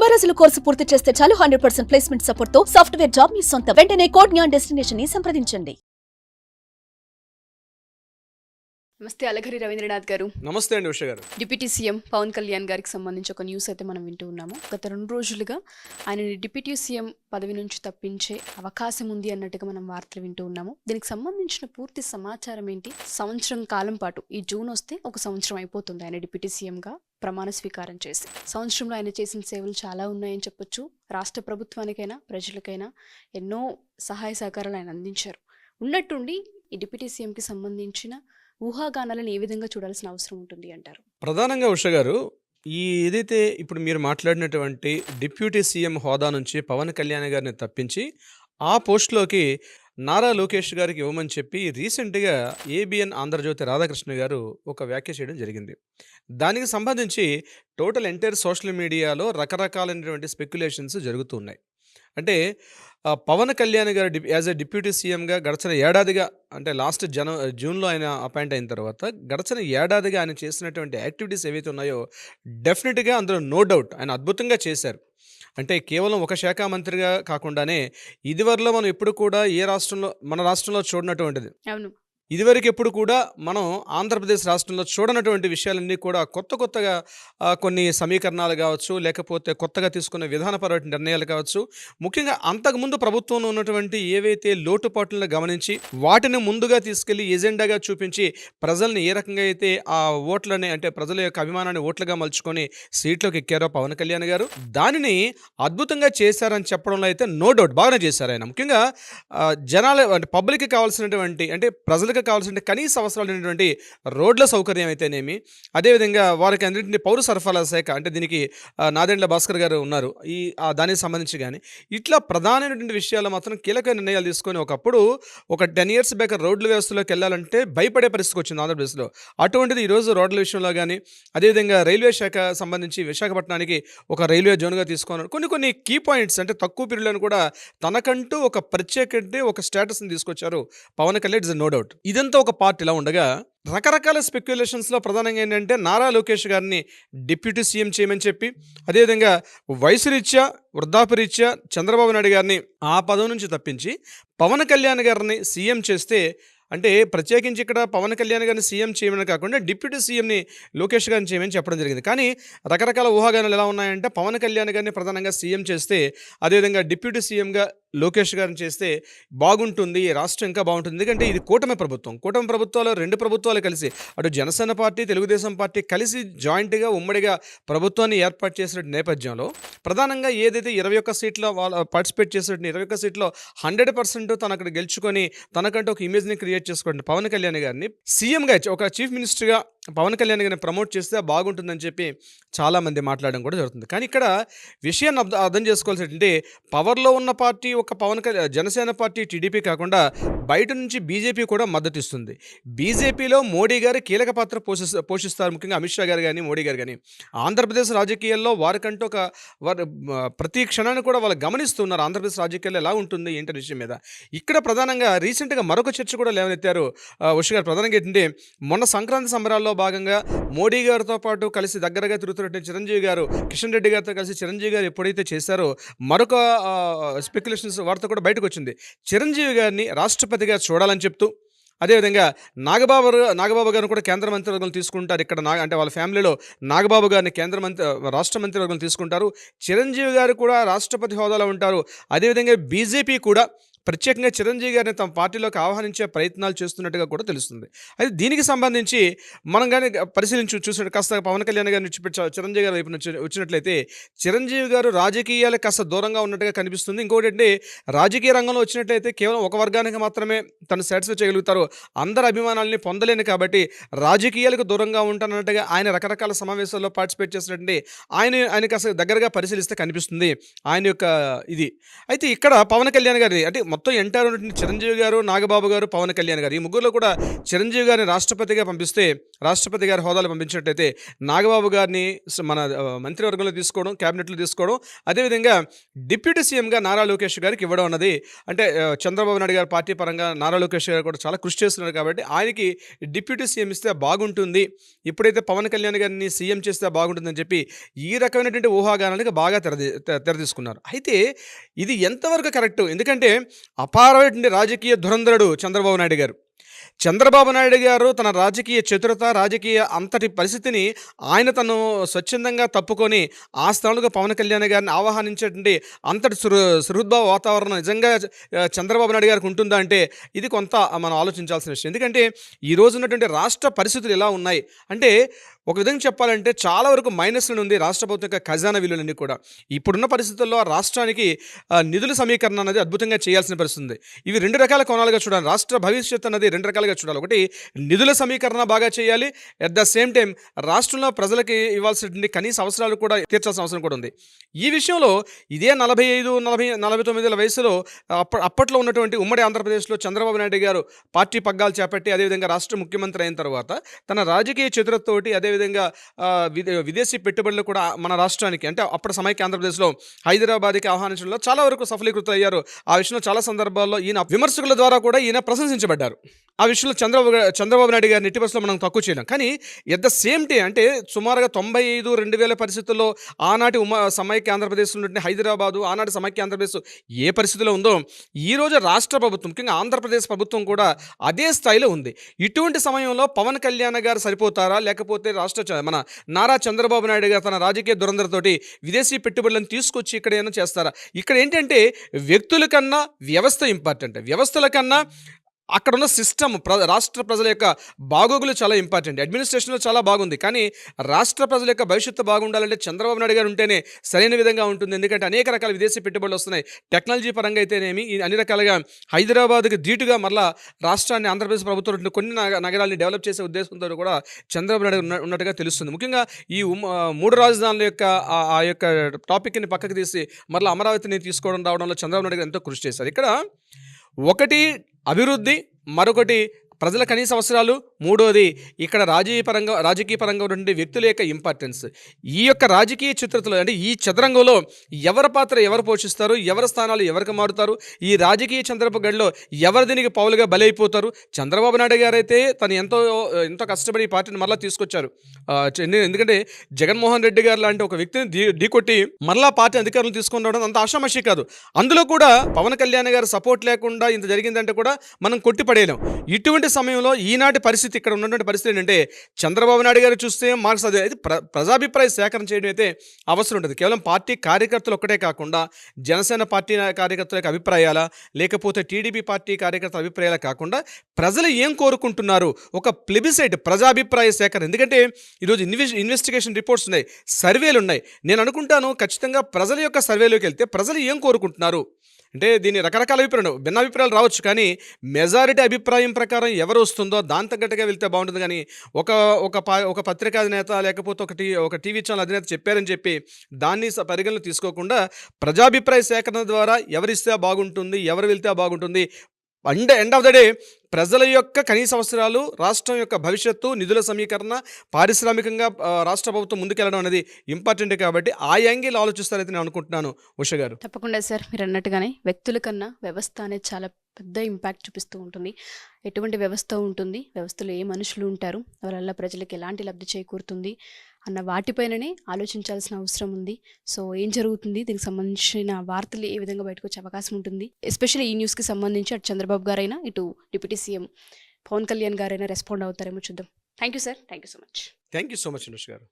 90 రోజుల కోర్సు పూర్తి చేస్తే చాలు 100% ప్లేస్మెంట్ సపోర్ట్ తో సాఫ్ట్వేర్ జాబ్ మీ సొంతం. వెంటనే కోడ్ జ్ఞాన్ డెస్టినేషన్ ని సంప్రదించండి. నమస్తే అలఘరి రవీంద్రనాథ్ గారు. నమస్తే అండి ఉష గారు. డిప్యూటీ సీఎం పవన్ కళ్యాణ్ గారికి సంబంధించి ఒక న్యూస్ అయితే మనం వింటూ ఉన్నాము. గత 2 రోజులుగా ఆయనని డిప్యూటీ సీఎం పదవి నుంచి తప్పించే అవకాశం ఉంది అన్నట్టుగా మనం వార్తలు వింటూ ఉన్నాము. దీనికి సంబంధించిన పూర్తి సమాచారం ఏంటి? సంవత్సరం కాలం పాటు ఈ జూన్ వస్తే ఒక సంవత్సరం అయిపోతుంది ఆయన డిప్యూటీ సీఎంగా ప్రమాణ స్వీకారం చేసి. సంవత్సరంలో ఆయన చేసిన సేవలు చాలా ఉన్నాయని చెప్పొచ్చు. రాష్ట్ర ప్రభుత్వానికైనా ప్రజలకైనా ఎన్నో సహాయ సహకారాలు ఆయన అందించారు. ఉన్నట్టుండి ఈ డిప్యూటీ సీఎంకి సంబంధించిన ఊహాగానాలను ఏ విధంగా చూడాల్సిన అవసరం ఉంటుంది అంటారు? ప్రధానంగా ఉష గారు, ఏదైతే ఇప్పుడు మీరు మాట్లాడినటువంటి డిప్యూటీ సీఎం హోదా నుంచి పవన్ కళ్యాణ్ గారిని తప్పించి ఆ పోస్టులోకి నారా లోకేష్ గారికి ఇవ్వమని చెప్పి రీసెంట్గా ఏబిఎన్ ఆంధ్రజ్యోతి రాధాకృష్ణ గారు ఒక వ్యాఖ్య చేయడం జరిగింది. దానికి సంబంధించి టోటల్ ఎంటైర్ సోషల్ మీడియాలో రకరకాలైనటువంటి స్పెక్యులేషన్స్ జరుగుతున్నాయి. అంటే పవన్ కళ్యాణ్ గారు యాజ్ ఎ డిప్యూటీ సీఎంగా గడిచిన ఏడాదిగా, అంటే లాస్ట్ జూన్లో ఆయన అపాయింట్ అయిన తర్వాత గడిచిన ఏడాదిగా ఆయన చేసినటువంటి యాక్టివిటీస్ ఏవైతే ఉన్నాయో డెఫినెట్గా అందులో నో డౌట్ ఆయన అద్భుతంగా చేశారు. అంటే కేవలం ఒక శాఖ మంత్రిగా కాకుండానే ఇదివరలో మనం ఎప్పుడు కూడా మన రాష్ట్రంలో చూడనటువంటిది, అవును, ఇదివరకు ఎప్పుడు కూడా మనం ఆంధ్రప్రదేశ్ రాష్ట్రంలో చూడనటువంటి విషయాలన్నీ కూడా కొత్తగా కొన్ని సమీకరణాలు కావచ్చు, లేకపోతే కొత్తగా తీసుకున్న విధానపరమైన నిర్ణయాలు కావచ్చు, ముఖ్యంగా అంతకుముందు ప్రభుత్వంలో ఉన్నటువంటి ఏవైతే లోటుపాట్లను గమనించి వాటిని ముందుగా తీసుకెళ్లి ఎజెండాగా చూపించి ప్రజల్ని ఏ రకంగా అయితే ఆ ఓట్లని, అంటే ప్రజల యొక్క అభిమానాన్ని ఓట్లుగా మలుచుకొని సీట్లోకి ఎక్కారో పవన్ కళ్యాణ్ గారు, దానిని అద్భుతంగా చేశారని చెప్పడంలో అయితే నో డౌట్ బాగానే చేశారు ఆయన. ముఖ్యంగా జనాలు, అంటే పబ్లిక్కి కావాల్సినటువంటి, అంటే ప్రజలకు కావాల్సిన కనీస అవసరాలైనటువంటి రోడ్ల సౌకర్యం అయితేనేమి, అదేవిధంగా వారికి అన్నింటినీ పౌర సరఫరాల శాఖ, అంటే దీనికి నాదెండ్ల భాస్కర్ గారు ఉన్నారు, దానికి సంబంధించి కానీ ఇట్లా ప్రధానమైనటువంటి విషయాలు మాత్రం కీలక నిర్ణయాలు తీసుకొని ఒకప్పుడు ఒక 10 years బ్యాక్ రోడ్ల వ్యవస్థలోకి వెళ్ళాలంటే భయపడే పరిస్థితికి వచ్చింది ఆంధ్రప్రదేశ్లో. అటువంటిది ఈరోజు రోడ్ల విషయంలో కానీ, అదేవిధంగా రైల్వే శాఖ సంబంధించి విశాఖపట్నానికి ఒక రైల్వే జోన్గా తీసుకున్నారు. కొన్ని కీ పాయింట్స్, అంటే తక్కువ పీరియడ్లను కూడా తనకంటూ ఒక ప్రత్యేకత, ఒక స్టేటస్ని తీసుకొచ్చారు Pawan Kalyan. It's no doubt. ఇదంతా ఒక పార్ట్ ఇలా ఉండగా రకరకాల స్పెక్యులేషన్స్లో ప్రధానంగా ఏంటంటే నారా లోకేష్ గారిని డిప్యూటీ సీఎం చేయమని చెప్పి, అదేవిధంగా వయసు రీత్యా, వృద్ధాప్యరీత్యా చంద్రబాబు నాయుడు గారిని ఆ పదవి నుంచి తప్పించి పవన్ కళ్యాణ్ గారిని సీఎం చేస్తే, అంటే ప్రత్యేకించి ఇక్కడ పవన్ కళ్యాణ్ గారిని సీఎం చేయమని కాకుండా డిప్యూటీ సీఎంని లోకేష్ గారిని చేయమని చెప్పడం జరిగింది. కానీ రకరకాల ఊహాగానాలు ఎలా ఉన్నాయంటే పవన్ కళ్యాణ్ గారిని ప్రధానంగా సీఎం చేస్తే, అదేవిధంగా డిప్యూటీ సీఎంగా లోకేష్ గారిని చేస్తే బాగుంటుంది, రాష్ట్రం ఇంకా బాగుంటుంది. ఎందుకంటే ఇది కూటమి ప్రభుత్వాలు 2 ప్రభుత్వాలు కలిసి, అటు జనసేన పార్టీ, తెలుగుదేశం పార్టీ కలిసి జాయింట్గా ఉమ్మడిగా ప్రభుత్వాన్ని ఏర్పాటు చేసిన నేపథ్యంలో ప్రధానంగా ఏదైతే 21 సీట్లో వాళ్ళు పార్టిసిపేట్ చేసిన 21 సీట్లో 100% తను అక్కడ గెలుచుకొని తనకంటే ఒక ఇమేజ్ని క్రియేట్ చేసుకోండి పవన్ కళ్యాణ్ గారిని సీఎంగా, ఒక చీఫ్ మినిస్టర్గా పవన్ కళ్యాణ్ గారిని ప్రమోట్ చేస్తే బాగుంటుందని చెప్పి చాలామంది మాట్లాడడం కూడా జరుగుతుంది. కానీ ఇక్కడ విషయాన్ని అర్థం చేసుకోవాల్సిందంటే పవర్లో ఉన్న పార్టీ ఒక జనసేన పార్టీ, టీడీపీ కాకుండా బయట నుంచి బీజేపీ కూడా మద్దతు ఇస్తుంది. బీజేపీలో మోడీ గారు కీలక పాత్ర పోషిస్తారు, ముఖ్యంగా అమిత్ షా గారు కానీ, మోడీ గారు కానీ. ఆంధ్రప్రదేశ్ రాజకీయాల్లో వారికంటూ ప్రతి క్షణాన్ని కూడా వాళ్ళు గమనిస్తున్నారు ఆంధ్రప్రదేశ్ రాజకీయాల్లో ఎలా ఉంటుంది ఏంటి విషయం మీద. ఇక్కడ ప్రధానంగా రీసెంట్గా మరొక చర్చ కూడా లేవనెత్తారు ఉష గారు. ప్రధానంగా ఏంటంటే మొన్న సంక్రాంతి సంబరాల్లో భాగంగా మోడీ గారితో పాటు కలిసి దగ్గరగా తిరుగుతున్నట్టు చిరంజీవి గారు, కిషన్ రెడ్డి గారితో కలిసి చిరంజీవి గారు ఎప్పుడైతే చేశారో మరొక స్పెక్యులేషన్స్ వార్త కూడా బయటకు వచ్చింది. చిరంజీవి గారిని రాష్ట్రపతిగా చూడాలని చెప్తూ, అదేవిధంగా నాగబాబు గారిని కూడా కేంద్ర మంత్రివర్గం తీసుకుంటారు. ఇక్కడ అంటే వాళ్ళ ఫ్యామిలీలో నాగబాబు గారిని రాష్ట్ర మంత్రివర్గం తీసుకుంటారు. చిరంజీవి గారు కూడా రాష్ట్రపతి హోదాలో ఉంటారు. అదేవిధంగా బీజేపీ కూడా ప్రత్యేకంగా చిరంజీవి గారిని తమ పార్టీలోకి ఆహ్వానించే ప్రయత్నాలు చేస్తున్నట్టుగా కూడా తెలుస్తుంది. అయితే దీనికి సంబంధించి మనం కానీ చూసినట్టు కాస్త పవన్ కళ్యాణ్ గారిని చిరంజీవి గారి వైపు వచ్చినట్లయితే చిరంజీవి గారు రాజకీయాలకు కాస్త దూరంగా ఉన్నట్టుగా కనిపిస్తుంది. ఇంకోటి అంటే రాజకీయ రంగంలో వచ్చినట్లయితే కేవలం ఒక వర్గానికి మాత్రమే తను సాటిస్ఫై చేయగలుగుతారు, అందరి అభిమానాలని పొందలేను కాబట్టి రాజకీయాలకు దూరంగా ఉంటానన్నట్టుగా ఆయన రకరకాల సమావేశాల్లో పార్టిసిపేట్ చేసినట్టు ఆయన కాస్త దగ్గరగా పరిశీలిస్తే కనిపిస్తుంది ఆయన యొక్క ఇది. అయితే ఇక్కడ పవన్ కళ్యాణ్ గారి, అంటే మొత్తం ఎన్టీఆర్ ఉన్నటువంటి చిరంజీవి గారు, నాగబాబు గారు, పవన్ కళ్యాణ్ గారు, ఈ ముగ్గురులో కూడా చిరంజీవి గారిని రాష్ట్రపతిగా పంపిస్తే, రాష్ట్రపతి గారి హోదాలో పంపించినట్టయితే నాగబాబు గారిని మన మంత్రివర్గంలో తీసుకోవడం, క్యాబినెట్లో తీసుకోవడం, అదేవిధంగా డిప్యూటీ సీఎంగా నారా లోకేష్ గారికి ఇవ్వడం అన్నది అంటే చంద్రబాబు నాయుడు గారి పార్టీ పరంగా నారా లోకేష్ గారు కూడా చాలా కృషి చేస్తున్నారు కాబట్టి ఆయనకి డిప్యూటీ సీఎం ఇస్తే బాగుంటుంది, ఇప్పుడైతే పవన్ కళ్యాణ్ గారిని సీఎం చేస్తే బాగుంటుందని చెప్పి ఈ రకమైనటువంటి ఊహాగానానికి బాగా తెరదీసుకున్నారు. అయితే ఇది ఎంతవరకు కరెక్టు? ఎందుకంటే అపారమైనటువంటి రాజకీయ ధురంధరుడు చంద్రబాబు నాయుడు గారు. చంద్రబాబు నాయుడు గారు తన రాజకీయ చతురత, రాజకీయ అంతటి పరిస్థితిని ఆయన తను స్వచ్ఛందంగా తప్పుకొని ఆ స్థానంలో పవన్ కళ్యాణ్ గారిని ఆహ్వానించేటువంటి అంతటి సుహృద్భావ వాతావరణం నిజంగా చంద్రబాబు నాయుడు గారికి ఉంటుందా అంటే ఇది కొంత మనం ఆలోచించాల్సిన విషయం. ఎందుకంటే ఈ రోజు ఉన్నటువంటి రాష్ట్ర పరిస్థితులు ఎలా ఉన్నాయి అంటే ఒక విధంగా చెప్పాలంటే చాలా వరకు మైనస్లో ఉంది రాష్ట్ర ప్రభుత్వం యొక్క ఖజానా విలువలన్నీ కూడా. ఇప్పుడున్న పరిస్థితుల్లో రాష్ట్రానికి నిధుల సమీకరణ అనేది అద్భుతంగా చేయాల్సిన పరిస్థితి ఉంది. ఇవి రెండు రకాల కోణాలుగా చూడాలి. రాష్ట్ర భవిష్యత్తు అనేది రెండు రకాలుగా చూడాలి. ఒకటి నిధుల సమీకరణ బాగా చేయాలి, అట్ ద సేమ్ టైం రాష్ట్రంలో ప్రజలకి ఇవ్వాల్సినటువంటి కనీస అవసరాలు కూడా తీర్చాల్సిన అవసరం కూడా ఉంది. ఈ విషయంలో ఇదే 45-49 వయసులో అప్పట్లో ఉన్నటువంటి ఉమ్మడి ఆంధ్రప్రదేశ్లో చంద్రబాబు నాయుడు గారు పార్టీ పగ్గాలు చేపట్టి అదేవిధంగా రాష్ట్ర ముఖ్యమంత్రి అయిన తర్వాత తన రాజకీయ చతురతతోటి అదేవిధంగా విదేశీ పెట్టుబడులు కూడా మన రాష్ట్రానికి అంటే అప్పటి సమైక్య ఆంధ్రప్రదేశ్లో హైదరాబాద్కి ఆహ్వానించడంలో చాలా వరకు సఫలీకృతం అయ్యారు. ఆ విషయంలో చాలా సందర్భాల్లో ఈయన విమర్శకుల ద్వారా కూడా ఈయన ప్రశంసించబడ్డారు. ఆ విషయంలో చంద్రబాబు నాయుడు గారిని ఎట్టి పరిస్థితుల్లో మనం తక్కువ చేయలేం. కానీ ఎట్ ద సేమ్ డే అంటే సుమారుగా 95-2000 పరిస్థితుల్లో ఆనాటి సమైక్య ఆంధ్రప్రదేశ్ నుండి హైదరాబాదు ఆనాటి సమైక్య ఆంధ్రప్రదేశ్ ఏ పరిస్థితిలో ఉందో ఈరోజు రాష్ట్ర ప్రభుత్వం ముఖ్యంగా ఆంధ్రప్రదేశ్ ప్రభుత్వం కూడా అదే స్థాయిలో ఉంది. ఇటువంటి సమయంలో పవన్ కళ్యాణ్ గారు సరిపోతారా, లేకపోతే మన నారా చంద్రబాబు నాయుడు గారు తన రాజకీయ దురంధరతోటి విదేశీ పెట్టుబడులను తీసుకొచ్చి ఇక్కడ ఏమైనా చేస్తారా? ఇక్కడ ఏంటంటే వ్యక్తుల కన్నా వ్యవస్థ ఇంపార్టెంట్. వ్యవస్థల కన్నా అక్కడ ఉన్న సిస్టమ్ రాష్ట్ర ప్రజల యొక్క బాగోగులు చాలా ఇంపార్టెంట్. అడ్మినిస్ట్రేషన్లో చాలా బాగుంది, కానీ రాష్ట్ర ప్రజల యొక్క భవిష్యత్తు బాగుండాలంటే చంద్రబాబు నాయుడు గారు ఉంటేనే సరైన విధంగా ఉంటుంది. ఎందుకంటే అనేక రకాల విదేశీ పెట్టుబడులు వస్తున్నాయి. టెక్నాలజీ పరంగా అయితేనేమి అన్ని రకాలుగా హైదరాబాద్కి ధీటుగా మళ్ళా రాష్ట్రాన్ని ఆంధ్రప్రదేశ్ ప్రభుత్వం కొన్ని నగరాల్ని డెవలప్ చేసే ఉద్దేశంతో కూడా చంద్రబాబు నాయుడు ఉన్నట్టుగా తెలుస్తుంది. ముఖ్యంగా ఈ 3 రాజధానుల యొక్క ఆ యొక్క టాపిక్ని పక్కకు తీసి మళ్ళీ అమరావతిని తీసుకోవడం రావడంలో చంద్రబాబు నాయుడు గారు ఎంతో కృషి చేశారు. ఇక్కడ ఒకటి అభివృద్ధి, మరొకటి ప్రజల కనీస అవసరాలు, మూడోది ఇక్కడ రాజకీయ పరంగా ఉన్నటువంటి వ్యక్తుల యొక్క ఇంపార్టెన్స్. ఈ యొక్క రాజకీయ చిత్రతలో అంటే ఈ చదరంగంలో ఎవరి పాత్ర ఎవరు పోషిస్తారు, ఎవరి స్థానాలు ఎవరికి మారుతారు, ఈ రాజకీయ చంద్రపు గడిలో ఎవరు దీనికి పౌలుగా బలైపోతారు. చంద్రబాబు నాయుడు గారు అయితే తను ఎంతో కష్టపడి ఈ పార్టీని మరలా తీసుకొచ్చారు. ఎందుకంటే జగన్మోహన్ రెడ్డి గారు లాంటి ఒక వ్యక్తిని ఢీకొట్టి మరలా పార్టీ అధికారులు తీసుకొని రావడం అంత ఆషామాషి కాదు. అందులో కూడా పవన్ కళ్యాణ్ గారు సపోర్ట్ లేకుండా ఇంత జరిగిందంటే కూడా మనం కొట్టిపడేయలేం. ఇటువంటి సమయంలో ఈనాటి పరిస్థితి ఇక్కడ ఉన్నటువంటి పరిస్థితి ఏంటంటే చంద్రబాబు నాయుడు గారు చూస్తే మార్క్స్ అదే ప్రజాభిప్రాయ సేకరణ చేయడం అయితే అవసరం ఉంటుంది. కేవలం పార్టీ కార్యకర్తలు ఒక్కటే కాకుండా జనసేన పార్టీ కార్యకర్తల యొక్క అభిప్రాయాల, లేకపోతే టీడీపీ పార్టీ కార్యకర్తల అభిప్రాయాల కాకుండా ప్రజలు ఏం కోరుకుంటున్నారు, ఒక ప్లెబిసైట్ ప్రజాభిప్రాయ సేకరణ. ఎందుకంటే ఈరోజు ఇన్వెస్టిగేషన్ రిపోర్ట్స్ ఉన్నాయి, సర్వేలు ఉన్నాయి. నేను అనుకుంటాను ఖచ్చితంగా ప్రజల యొక్క సర్వేలోకి వెళ్తే ప్రజలు ఏం కోరుకుంటున్నారు అంటే దీన్ని రకరకాల అభిప్రాయాలు భిన్నాభిప్రాయాలు రావచ్చు, కానీ మెజారిటీ అభిప్రాయం ప్రకారం ఎవరు వస్తుందో దాని తగ్గట్టుగా వెళ్తే బాగుంటుంది. కానీ ఒక పత్రికా అధినేత లేకపోతే ఒక టీవీ ఛానల్ అధినేత చెప్పారని చెప్పి దాన్ని పరిగణలో తీసుకోకుండా ప్రజాభిప్రాయ సేకరణ ద్వారా ఎవరిస్తే బాగుంటుంది, ఎవరు వెళ్తే బాగుంటుంది, ఎండ్ ఆఫ్ ద డే ప్రజల యొక్క కనీస అవసరాలు, రాష్ట్రం యొక్క భవిష్యత్తు, నిధుల సమీకరణ, పారిశ్రామికంగా రాష్ట్ర ప్రభుత్వం ముందుకెళ్ళడం అనేది ఇంపార్టెంట్. కాబట్టి ఆ యాంగిల్ ఆలోచిస్తారైతే నేను అనుకుంటున్నాను ఉష గారు. తప్పకుండా సార్, మీరు అన్నట్టుగానే వ్యక్తుల కన్నా వ్యవస్థ అనేది చాలా పెద్ద ఇంపాక్ట్ చూపిస్తూ ఉంటుంది. ఎటువంటి వ్యవస్థ ఉంటుంది, వ్యవస్థలో ఏ మనుషులు ఉంటారు, వాళ్ళ వల్ల ప్రజలకు ఎలాంటి లబ్ధి చేకూరుతుంది అన్న వాటిపైననే ఆలోచించాల్సిన అవసరం ఉంది. సో ఏం జరుగుతుంది, దీనికి సంబంధించిన వార్తలు ఏ విధంగా బయటకు వచ్చే అవకాశం ఉంటుంది, ఎస్పెషల్లీ ఈ న్యూస్కి సంబంధించి అటు చంద్రబాబు గారైనా ఇటు డిప్యూటీ సీఎం పవన్ కళ్యాణ్ గారైనా రెస్పాండ్ అవుతారేమో చూద్దాం. Thank you sir, thank you so much. Thank you so much Anush గారు.